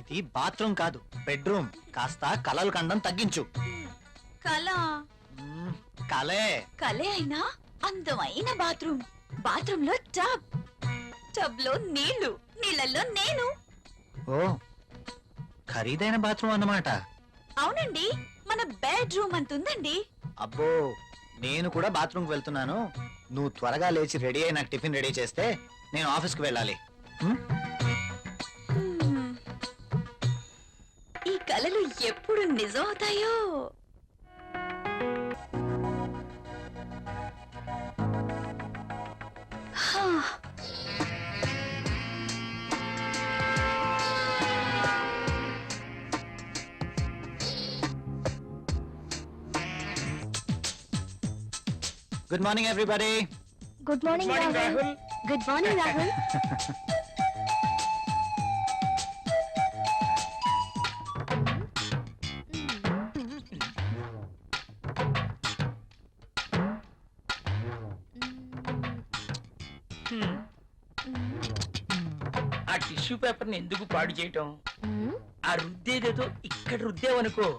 ఇది బాత్రూమ్ కాదు, బెడ్రూమ్. కాస్త కలలు కండం తగ్గించు. కళ కలే. కలే అయినా అందమైన బాత్రూమ్. బాత్రూమ్ లో టబ్, టబ్ లో నీళ్లు, నీళ్ళల్లో నేను. ఓ, ఖరీదైన బాత్రూమ్ అన్నమాట. అవునండి, మన బెడ్రూమ్ అంతుందండి. అబ్బో, నేను కూడా బాత్రూమ్కి వెళ్తున్నాను. నువ్వు త్వరగా లేచి రెడీ అయి నాకు టిఫిన్ రెడీ చేస్తే నేను ఆఫీస్కి వెళ్ళాలి. ఈ కలలు ఎప్పుడు నిజం అవుతాయో. Good morning everybody. Good morning Rahul. Good morning Rahul. ఆ టిష్యూ పేపర్ ని ఎందుకు పాడు చేయటం? ఆ రుద్దేదేదో ఇక్కడ రుద్దేవనుకో